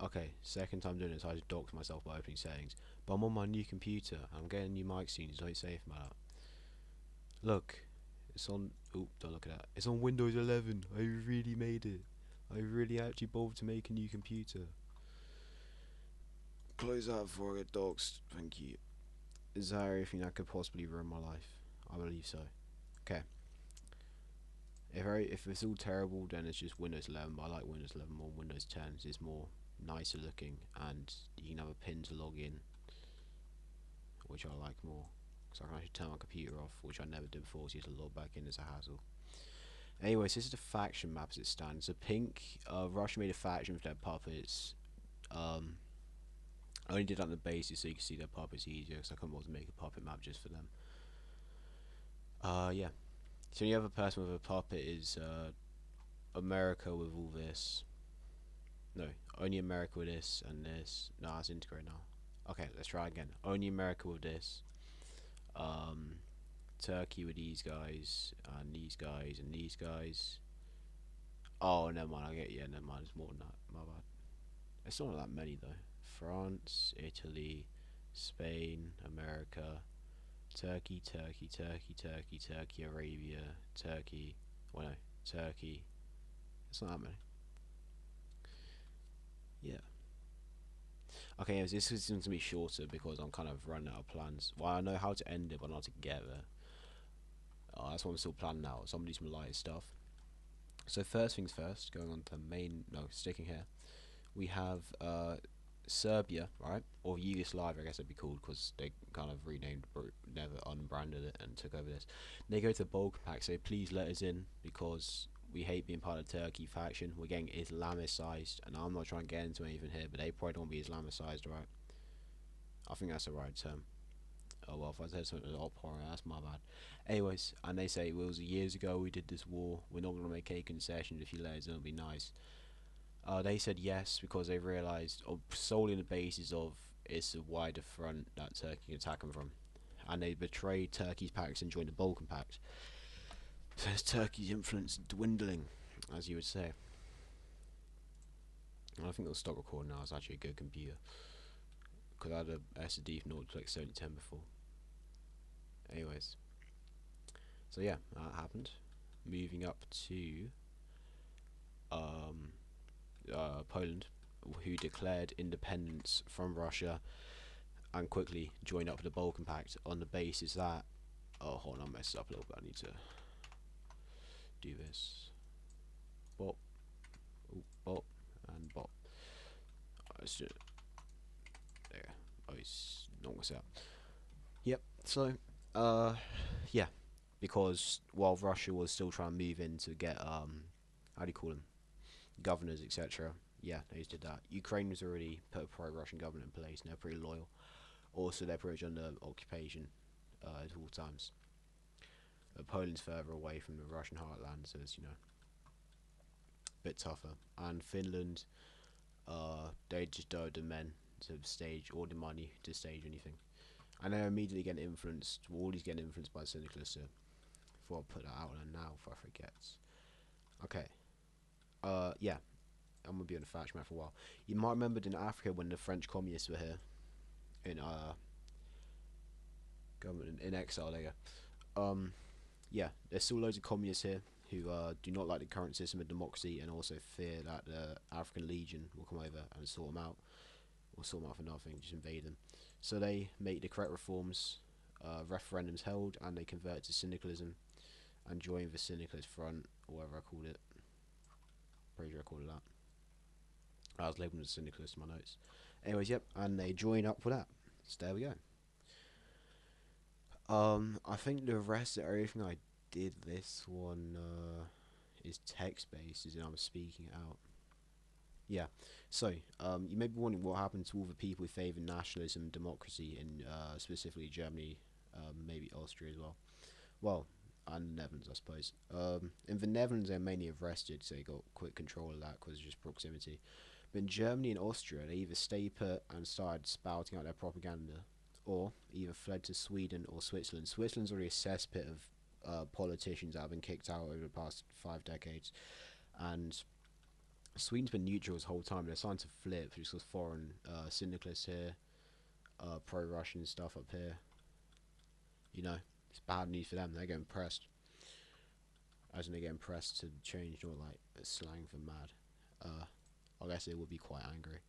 Okay, second time doing this, I just docked myself by opening settings. But I'm on my new computer. I'm getting a new mic soon. It's not safe, man. Look, it's on. Oh, don't look at that. It's on Windows 11. I really made it. I really actually bothered to make a new computer. Close that before I get doxed. Thank you. Is that everything that could possibly ruin my life? I believe so. Okay. If it's all terrible, then it's just Windows 11. But I like Windows 11 more. Windows 10 is more nicer looking, and you can have a pin to log in, which I like more. So I can actually turn my computer off, which I never did before. So you have to log back in as a hassle. Anyways, this is the faction map as it stands. So pink, Russia made a faction with their puppets. I only did that on the basis so you can see their puppets easier, because I couldn't bother to make a puppet map just for them. Yeah. So the other person with a puppet is America with all this. No, only America with this and this. No, it's integrated now. Okay, let's try again. Only America with this. Um, Turkey with these guys and these guys and these guys. Oh, never mind. I get never mind. It's more than that. My bad. It's not that many though. France, Italy, Spain, America, Turkey, Turkey, Turkey, Turkey, Turkey, Arabia, Turkey. Well, no, Turkey. It's not that many. Yeah. Okay, yes, this is going to be shorter because I'm kind of running out of plans. Well, I know how to end it, but not to get there. That's what I'm still planning out. Some of these lighter stuff. So first things first, going on to the main. No, sticking here. We have Serbia, right? Or Yugoslavia, I guess it'd be called, because they kind of renamed, never unbranded it, and took over this. They go to the Balkan Pact, say, please let us in, because we hate being part of the Turkey faction. We're getting Islamicized, and I'm not trying to get into anything here, but they probably don't want to be Islamicized, right? I think that's the right term. Oh well, if I said something a horror, that's my bad. Anyways, and they say, well, it was years ago we did this war. We're not going to make any concessions. If you let us in, it'll be nice. They said yes because they realised, solely on the basis of it's a wider front that Turkey can attack them from, and they betrayed Turkey's pacts and joined the Balkan Pact. So it's Turkey's influence dwindling, as you would say. And I think it'll stop recording now. It's actually a good computer because I had a SD from 0 to like 7010 before. Anyways, so yeah, that happened. Moving up to um, Poland, who declared independence from Russia and quickly joined up with the Balkan Pact on the basis that. Oh, hold on, I messed up a little bit. I need to do this. Bop, ooh, bop, and bop. It's just, there. Oh, it's not gonna set up. Yep. So, yeah, because while Russia was still trying to move in to get how do you call them, governors, etc. Yeah, they just did that. Ukraine was already put a pro-Russian government in place, and they're pretty loyal. Also, they're pretty much under occupation at all times. Poland's further away from the Russian heartland, so it's, a bit tougher. And Finland, they just don't have the men to stage or the money to stage anything. And they're immediately getting influenced. Wally's getting influenced by Syndicalist. Before I put that out there now, before I forget. Okay. Yeah. I'm gonna be on the faction map for a while. You might remember in Africa when the French communists were here, in government in exile. There you go. Yeah, there's still loads of communists here who do not like the current system of democracy and also fear that the African Legion will come over and sort them out, or sort them out for nothing, just invade them. So they make the correct reforms, referendums held, and they convert to syndicalism and join the Syndicalist Front, or whatever I called it. Pretty sure I called it that. I was labelling it as Syndicalist in my notes. Anyways, yep, and they join up with that. So there we go. I think the rest of everything I did this one is text based, as in I'm speaking it out. Yeah. So, you may be wondering what happened to all the people who favour nationalism and democracy in specifically Germany, maybe Austria as well. Well, and the Netherlands, I suppose. In the Netherlands, they're mainly arrested, so they got quick control of that because of just proximity. But in Germany and Austria, they either stay put and started spouting out their propaganda, or either fled to Sweden or Switzerland. Switzerland's already a cesspit of politicians that have been kicked out over the past 5 decades, and Sweden's been neutral this whole time. They're starting to flip just because foreign syndicalists here, pro-Russian stuff up here. You know, it's bad news for them. They're getting pressed. As in, they're getting pressed to change, not like slang for mad. I guess they would be quite angry.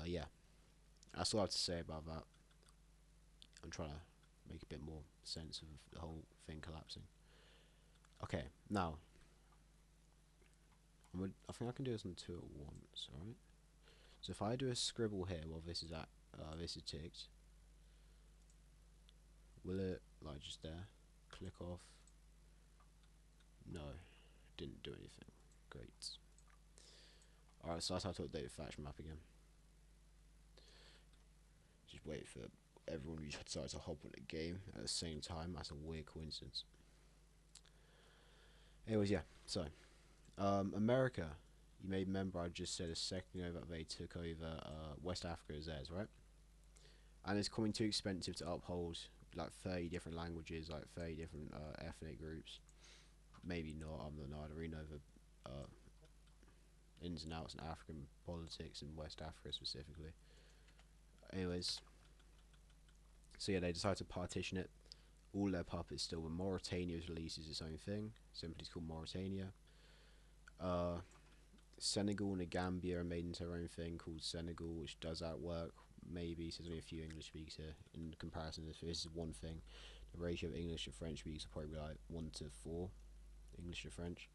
Yeah, that's all I have to say about that. I'm trying to make a bit more sense of the whole thing collapsing. Okay, now I think I can do this on two at once. All right. So if I do a scribble here while this is ticked, will it like just there? Click off. No, didn't do anything. Great. Alright, so that's how to update the faction map again. Just wait for everyone who decides to hop on the game at the same time. That's a weird coincidence. Anyways, yeah, so America, you may remember I just said a second ago that they took over West Africa as theirs, right? And it's coming too expensive to uphold like 30 different languages, like 30 different ethnic groups. Maybe not, I'm not, I don't really know the ins and outs in African politics in West Africa specifically. Anyways, so yeah, they decided to partition it. All their puppets still, but Mauritania releases its own thing. Simply it's called Mauritania. Senegal and the Gambia are made into their own thing called Senegal, which does outwork. Maybe, so there's only a few English speakers here. In comparison, if this is one thing, the ratio of English to French speakers are probably like 1 to 4. English to French.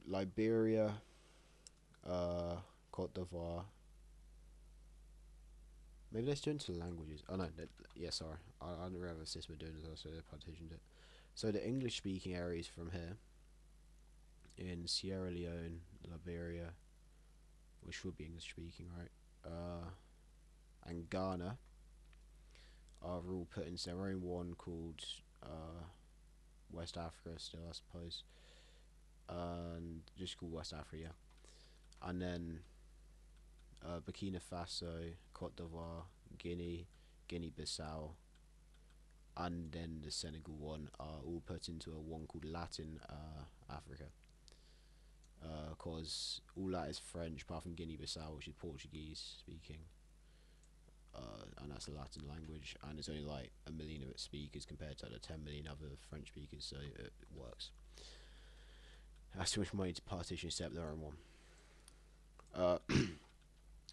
Liberia, Cote d'Ivoire. Maybe they're still into languages. Oh no, yeah, sorry. I don't really have a system of doing this, so they partitioned it. So the English speaking areas from here in Sierra Leone, Liberia, which would be English speaking, right? And Ghana are all put into their own one called West Africa still, I suppose. And just called West Africa, yeah. And then Burkina Faso, Cote d'Ivoire, Guinea, Guinea-Bissau, and then the Senegal one are all put into a one called Latin Africa. Because all that is French, apart from Guinea-Bissau, which is Portuguese speaking. And that's a Latin language, and there's only like 1 million of its speakers compared to the 10 million other French speakers, so it works. That's too much money to partition set up their own one.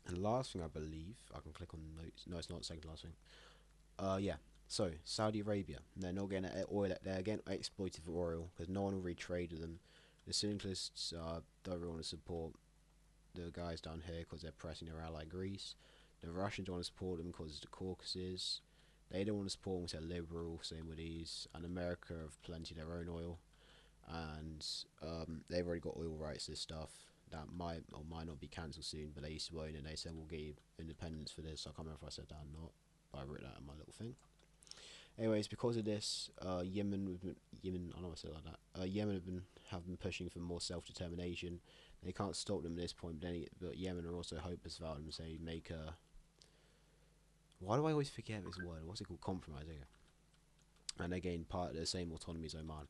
And last thing I believe, I can click on notes. No, it's not the second last thing. Yeah. So Saudi Arabia, they're not getting oil. They're getting exploited for oil because no one will really trade with them. The syndicalists don't really want to support the guys down here because they're pressing their ally Greece. The Russians don't want to support them because the Caucasus. They don't want to support them because they're liberal. Same with these. And America have plenty of their own oil, and they've already got oil rights to stuff that might or might not be cancelled soon, but they used to own, and they said we'll get you independence for this. I can't remember if I said that or not, but I wrote that in my little thing. Anyways, because of this, Yemen, I don't know why I said it like that. Yemen have been pushing for more self-determination. They can't stop them at this point, but Yemen are also hopeless about them. Say make a. Why do I always forget this word? What's it called? Compromise. There you go. And they gain part of the same autonomy as Oman.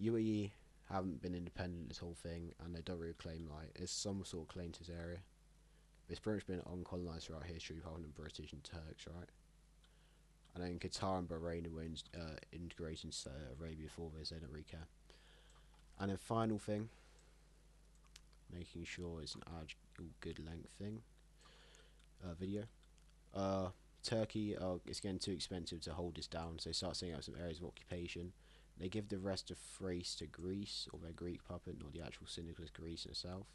UAE haven't been independent this whole thing, and they don't really claim like it's some sort of claim to this area. It's pretty much been uncolonised throughout history, apart from the British and Turks, right? And then Qatar and Bahrain were integrated into Arabia for this, they don't really care. And then final thing, making sure it's an good length thing, video. Turkey, it's getting too expensive to hold this down, so they start setting out some areas of occupation. They give the rest of Thrace to Greece, or their Greek puppet, not the actual syndicalist Greece in the south,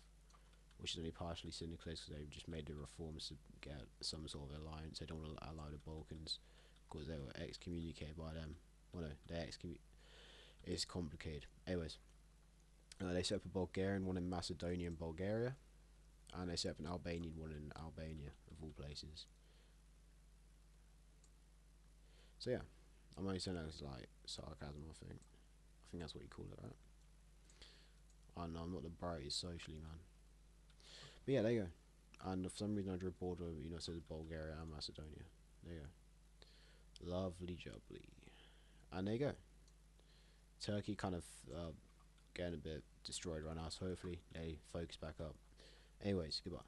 which is only partially syndicalist because they've just made the reforms to get some sort of alliance. They don't want to allow the Balkans because they were excommunicated by them. Well, no, they're excommunicated. It's complicated. Anyways, they set up a Bulgarian one in Macedonia and Bulgaria, and they set up an Albanian one in Albania, of all places. So yeah, I'm only saying that as like sarcasm, I think. I think that's what you call it, right? I know I'm not the brightest socially, man. But yeah, there you go. And for some reason I drew a border, it says Bulgaria and Macedonia. There you go. Lovely jubbly. And there you go. Turkey kind of getting a bit destroyed right now, so hopefully they focus back up. Anyways, goodbye.